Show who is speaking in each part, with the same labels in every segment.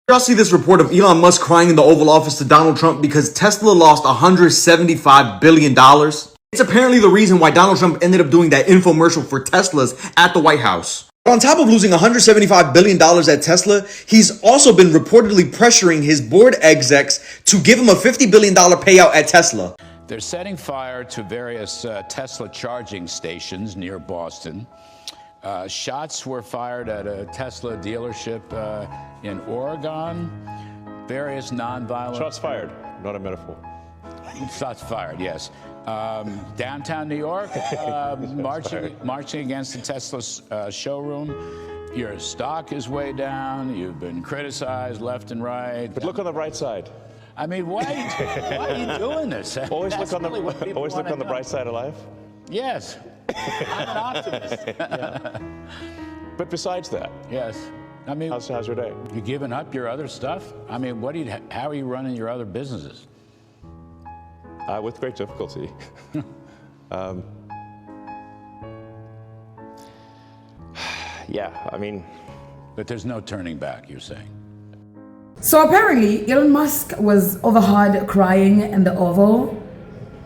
Speaker 1: Y'all see this report of Elon Musk crying in the Oval Office to Donald Trump because Tesla lost $175 billion? It's apparently the reason why Donald Trump ended up doing that infomercial for Teslas at the White House. But on top of losing $175 billion at Tesla, he's also been reportedly pressuring his board execs to give him a $50 billion payout at Tesla.
Speaker 2: They're setting fire to various Tesla charging stations near Boston. Shots were fired at a Tesla dealership in Oregon. Various nonviolent...
Speaker 3: Shots fired, not a metaphor.
Speaker 2: Shots fired, yes. Downtown New York, marching against the Tesla showroom. Your stock is way down. You've been criticized left and right.
Speaker 3: But look on the right side.
Speaker 2: I mean, why are you doing this?
Speaker 3: Always look on the bright side of life.
Speaker 2: Yes, I'm an optimist.
Speaker 3: Yeah. But besides that,
Speaker 2: yes. I mean,
Speaker 3: how's your day?
Speaker 2: You giving up your other stuff? I mean, how are you running your other businesses?
Speaker 3: With great difficulty. Yeah, I mean...
Speaker 2: But there's no turning back, you're saying?
Speaker 4: So apparently, Elon Musk was overheard crying in the Oval.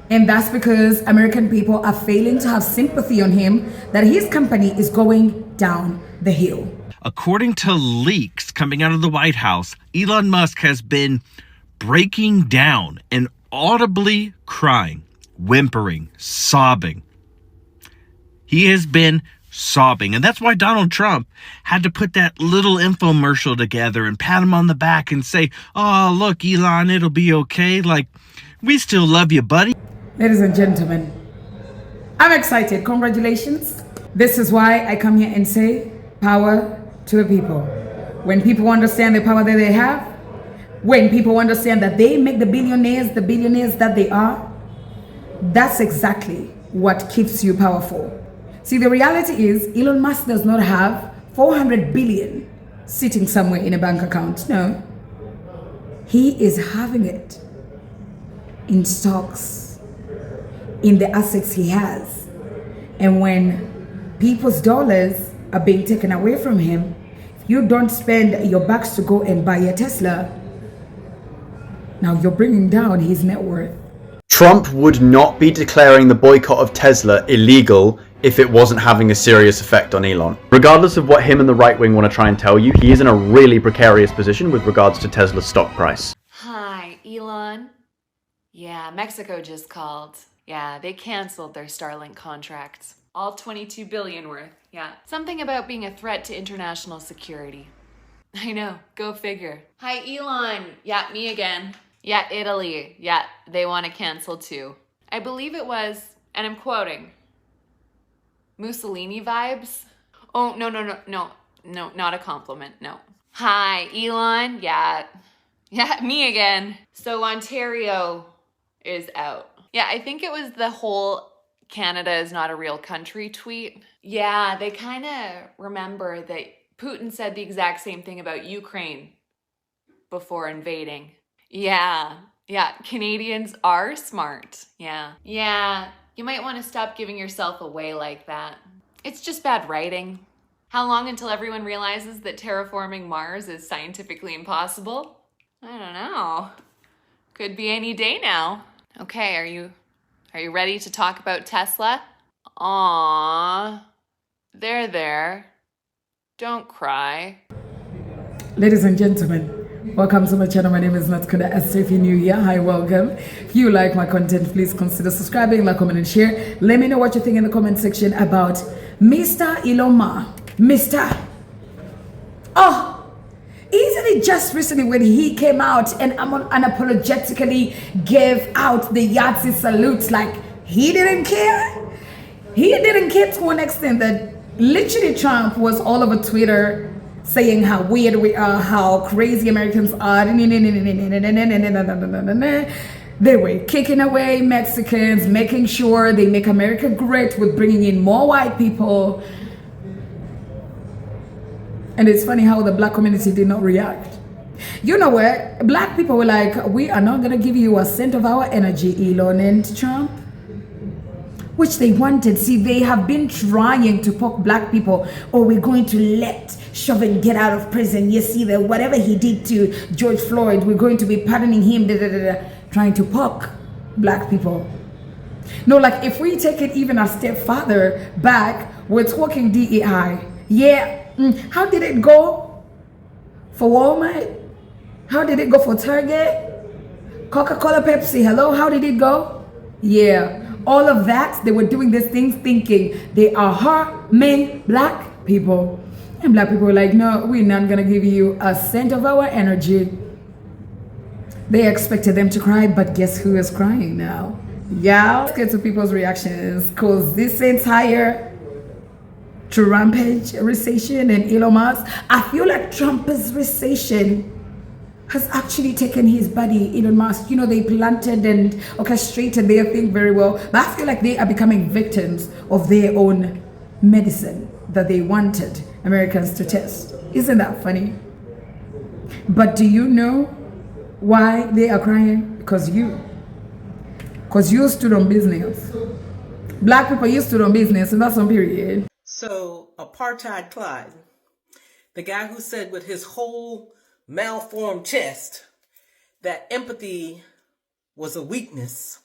Speaker 4: And that's because American people are failing to have sympathy on him that his company is going down the hill.
Speaker 5: According to leaks coming out of the White House, Elon Musk has been breaking down and audibly crying, whimpering, sobbing. He has been sobbing. And that's why Donald Trump had to put that little infomercial together and pat him on the back and say, "Oh, look, Elon, it'll be okay. Like, we still love you, buddy."
Speaker 4: Ladies and gentlemen, I'm excited. Congratulations. This is why I come here and say power to the people. When people understand the power that they have, when people understand that they make the billionaires that they are, that's exactly what keeps you powerful. See, the reality is Elon Musk does not have 400 billion sitting somewhere in a bank account. No. He is having it in stocks, in the assets he has. And when people's dollars are being taken away from him, if you don't spend your bucks to go and buy a Tesla, now you're bringing down his net worth.
Speaker 1: Trump would not be declaring the boycott of Tesla illegal if it wasn't having a serious effect on Elon. Regardless of what him and the right wing want to try and tell you, he is in a really precarious position with regards to Tesla's stock price.
Speaker 6: Hi, Elon. Yeah, Mexico just called. Yeah, they canceled their Starlink contracts. All 22 billion worth, yeah. Something about being a threat to international security. I know, go figure. Hi, Elon. Yeah, me again. Yeah, Italy. Yeah, they want to cancel too. I believe it was, and I'm quoting, Mussolini vibes? Oh, no, not a compliment, no. Hi, Elon. Yeah, me again. So Ontario is out. Yeah, I think it was the whole Canada is not a real country tweet. Yeah, they kind of remember that Putin said the exact same thing about Ukraine before invading. Yeah, Canadians are smart. Yeah, you might want to stop giving yourself away like that. It's just bad writing. How long until everyone realizes that terraforming Mars is scientifically impossible? I don't know. Could be any day now. Okay, are you ready to talk about Tesla? Aww. There. Don't cry.
Speaker 4: Ladies and gentlemen, welcome to my channel. My name is Natkuda Esther. If you're new here, hi, welcome. If you like my content, please consider subscribing, like, comment, and share. Let me know what you think in the comment section about Mr. Elon Musk. Isn't it just recently when he came out and unapologetically gave out the Yahtzee salutes like he didn't care? He didn't care to an extent that literally Trump was all over Twitter saying how weird we are, how crazy Americans are. They were kicking away Mexicans, making sure they make America great with bringing in more white people. And it's funny how the black community did not react. You know what? Black people were like, we are not going to give you a cent of our energy, Elon and Trump. which they wanted. See, they have been trying to poke black people. Oh, we're going to let Chauvin get out of prison. You see that whatever he did to George Floyd, we're going to be pardoning him, trying to poke black people. No, like if we take it even a step further back, we're talking DEI. Yeah, how did it go for Walmart? How did it go for Target? Coca-Cola, Pepsi, hello, how did it go? Yeah, all of that, they were doing these things thinking they are harming black people. And black people were like, no, we're not gonna give you a cent of our energy. They expected them to cry, but guess who is crying now? Yeah, let's get to people's reactions, because this entire Trumpage recession and Elon Musk, I feel like Trump's recession has actually taken his buddy, Elon Musk. You know, they planted and orchestrated their thing very well, but I feel like they are becoming victims of their own medicine that they wanted Americans to test. Isn't that funny? But do you know why they are crying? Because you stood on business. Black people, you stood on business, and that's on period.
Speaker 7: So, Apartheid Clyde, the guy who said with his whole malformed chest that empathy was a weakness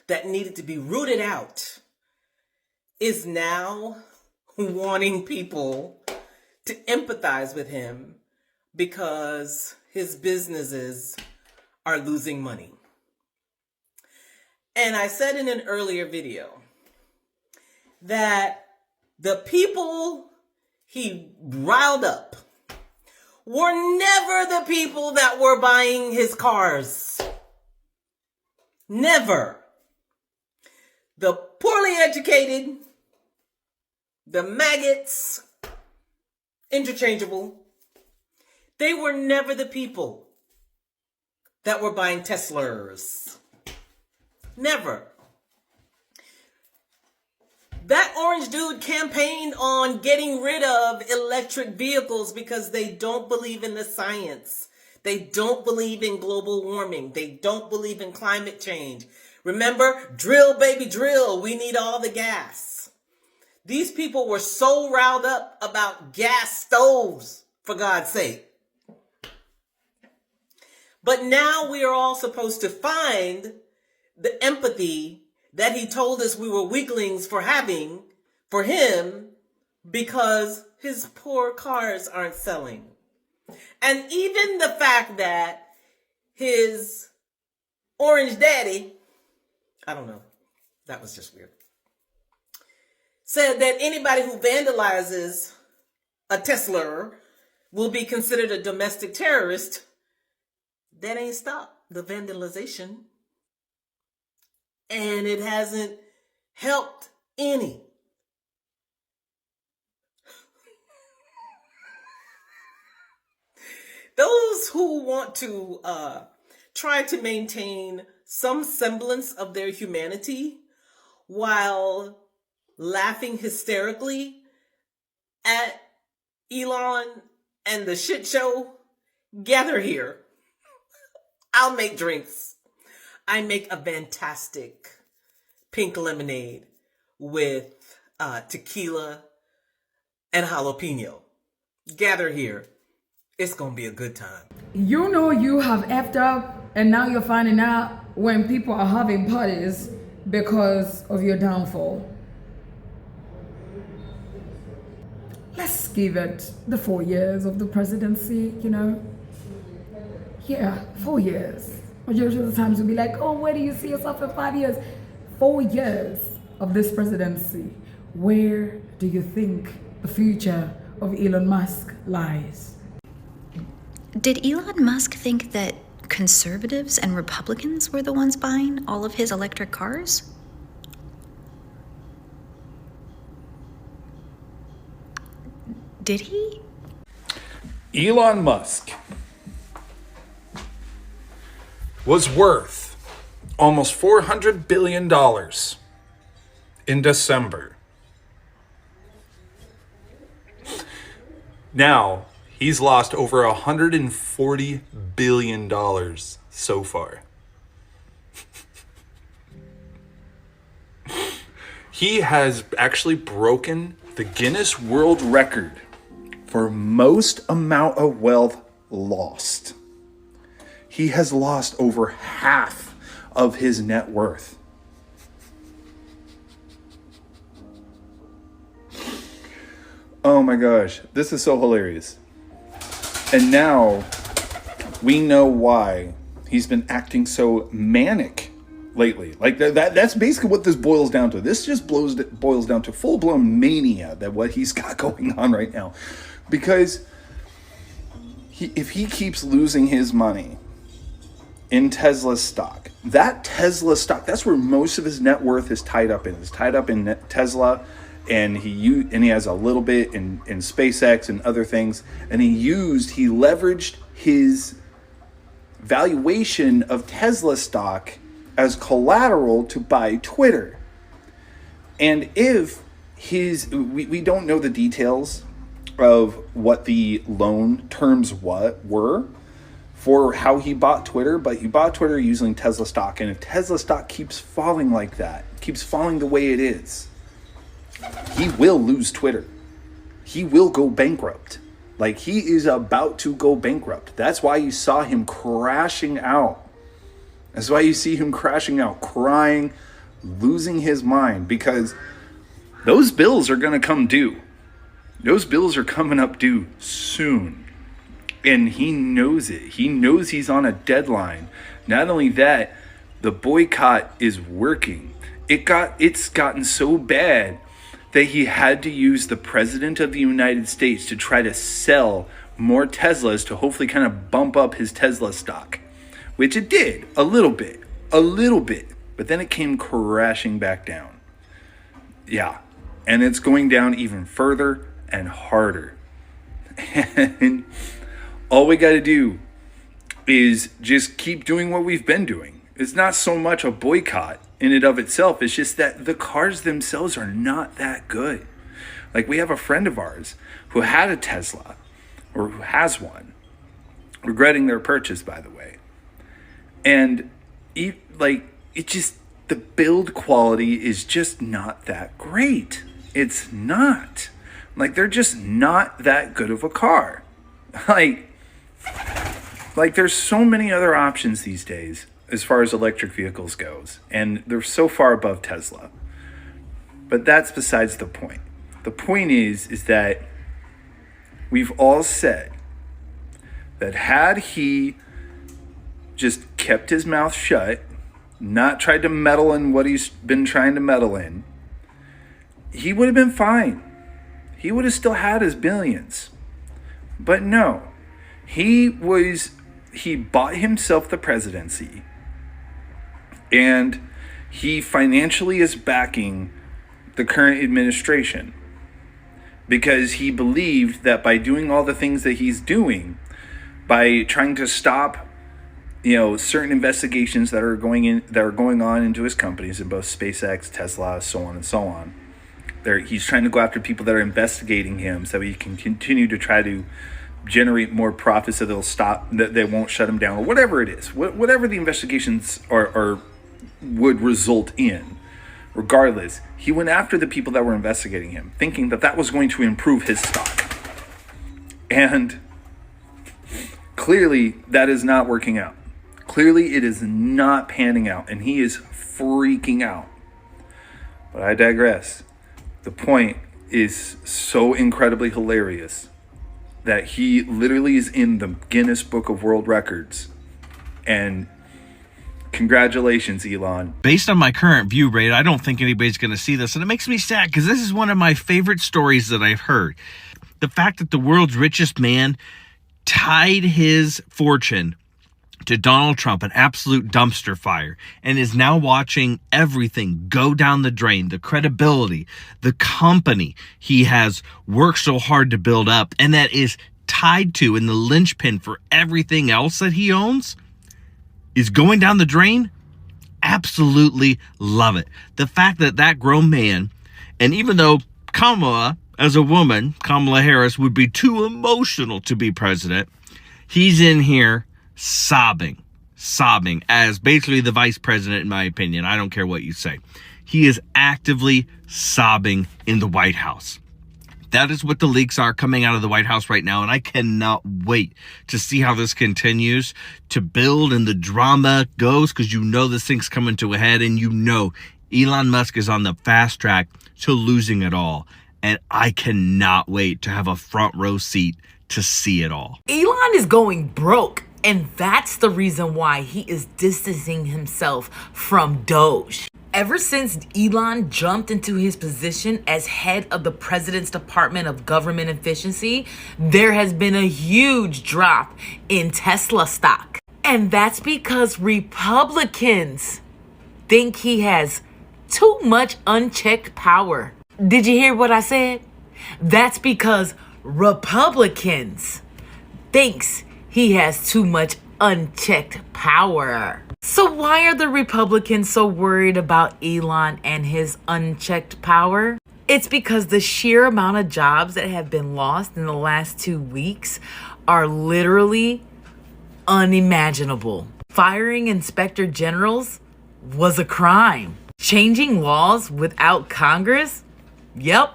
Speaker 7: that needed to be rooted out, is now wanting people to empathize with him because his businesses are losing money. And I said in an earlier video that the people he riled up were never the people that were buying his cars. Never. The poorly educated, the maggots, interchangeable, they were never the people that were buying Teslas. Never. That orange dude campaigned on getting rid of electric vehicles because they don't believe in the science. They don't believe in global warming. They don't believe in climate change. Remember, drill, baby, drill. We need all the gas. These people were so riled up about gas stoves, for God's sake. But now we are all supposed to find the empathy that he told us we were weaklings for having for him because his poor cars aren't selling. And even the fact that his orange daddy, I don't know, that was just weird, said that anybody who vandalizes a Tesla will be considered a domestic terrorist. That ain't stopped the vandalization. And it hasn't helped any. Those who want to try to maintain some semblance of their humanity while laughing hysterically at Elon and the shit show, gather here. I'll make drinks. I make a fantastic pink lemonade with tequila and jalapeno. Gather here. It's going to be a good time.
Speaker 4: You know you have effed up, and now you're finding out when people are having parties because of your downfall. Let's give it the 4 years of the presidency, you know. Yeah, 4 years. Majority of the times you'll be like, oh, where do you see yourself in 5 years? 4 years of this presidency. Where do you think the future of Elon Musk lies?
Speaker 8: Did Elon Musk think that conservatives and Republicans were the ones buying all of his electric cars? Did he?
Speaker 9: Elon Musk was worth almost $400 billion in December. Now, he's lost over $140 billion so far. He has actually broken the Guinness World Record for most amount of wealth lost. He has lost over half of his net worth. Oh my gosh, this is so hilarious. And now we know why he's been acting so manic lately. Like that's basically what this boils down to. This just boils down to full-blown mania, that what he's got going on right now. Because if he keeps losing his money in Tesla stock, that Tesla stock, that's where most of his net worth is tied up in. It's tied up in Tesla, and he has a little bit in SpaceX and other things. And he leveraged his valuation of Tesla stock as collateral to buy Twitter. And if we don't know the details of what the loan terms were for how he bought Twitter, but he bought Twitter using Tesla stock. And if Tesla stock keeps falling like that, keeps falling the way it is, he will lose Twitter. He will go bankrupt. Like, he is about to go bankrupt. That's why you saw him crashing out. That's why you see him crashing out, crying, losing his mind, because those bills are going to come due. Those bills are coming up due soon. And he knows it. He knows he's on a deadline. Not only that, the boycott is working. It's gotten so bad that he had to use the President of the United States to try to sell more Teslas to hopefully kind of bump up his Tesla stock. Which it did, a little bit. But then it came crashing back down. Yeah, and it's going down even further and harder. And all we got to do is just keep doing what we've been doing. It's not so much a boycott in and of itself. It's just that the cars themselves are not that good. Like, we have a friend of ours who had a Tesla, or who has one, regretting their purchase, by the way. And the build quality is just not that great. It's not. Like, they're just not that good of a car. Like there's so many other options these days as far as electric vehicles goes, and they're so far above Tesla. But that's besides the point. The point is that we've all said that had he just kept his mouth shut, not tried to meddle in what he's been trying to meddle in, he would have been fine. He would have still had his billions. But no, he bought himself the presidency, and he financially is backing the current administration because he believed that by doing all the things that he's doing, by trying to stop certain investigations that are going on into his companies in both SpaceX, Tesla, so on and so on. He's trying to go after people that are investigating him so he can continue to try to generate more profits so they'll stop, that they won't shut him down, or whatever it is. Whatever the investigations would result in. Regardless, he went after the people that were investigating him, thinking that that was going to improve his stock. And clearly that is not working out. Clearly it is not panning out, and he is freaking out. But I digress. The point is so incredibly hilarious that he literally is in the Guinness Book of World Records. And congratulations, Elon.
Speaker 5: Based on my current view rate, I don't think anybody's going to see this. And it makes me sad because this is one of my favorite stories that I've heard. The fact that the world's richest man tied his fortune to Donald Trump, an absolute dumpster fire, and is now watching everything go down the drain, the credibility, the company he has worked so hard to build up, and that is tied to, and the linchpin for everything else that he owns, is going down the drain. Absolutely love it. The fact that that grown man, and even though Kamala, as a woman, Kamala Harris, would be too emotional to be president, he's in here sobbing as basically the vice president, in my opinion. I don't care what you say. He is actively sobbing in the White House. That is what the leaks are coming out of the White House right now, and I cannot wait to see how this continues to build and the drama goes, because you know this thing's coming to a head, and you know Elon Musk is on the fast track to losing it all. And I cannot wait to have a front row seat to see it all.
Speaker 10: Elon is going broke, and that's the reason why he is distancing himself from Doge. Ever since Elon jumped into his position as head of the President's Department of Government Efficiency, there has been a huge drop in Tesla stock. And that's because Republicans think he has too much unchecked power. Did you hear what I said? That's because Republicans thinks he has too much unchecked power. So why are the Republicans so worried about Elon and his unchecked power? It's because the sheer amount of jobs that have been lost in the last 2 weeks are literally unimaginable. Firing inspector generals was a crime. Changing laws without Congress? Yep,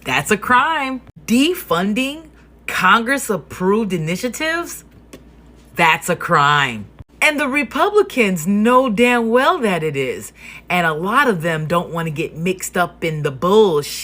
Speaker 10: that's a crime. Defunding Congress-approved initiatives? That's a crime. And the Republicans know damn well that it is. And a lot of them don't want to get mixed up in the bullshit.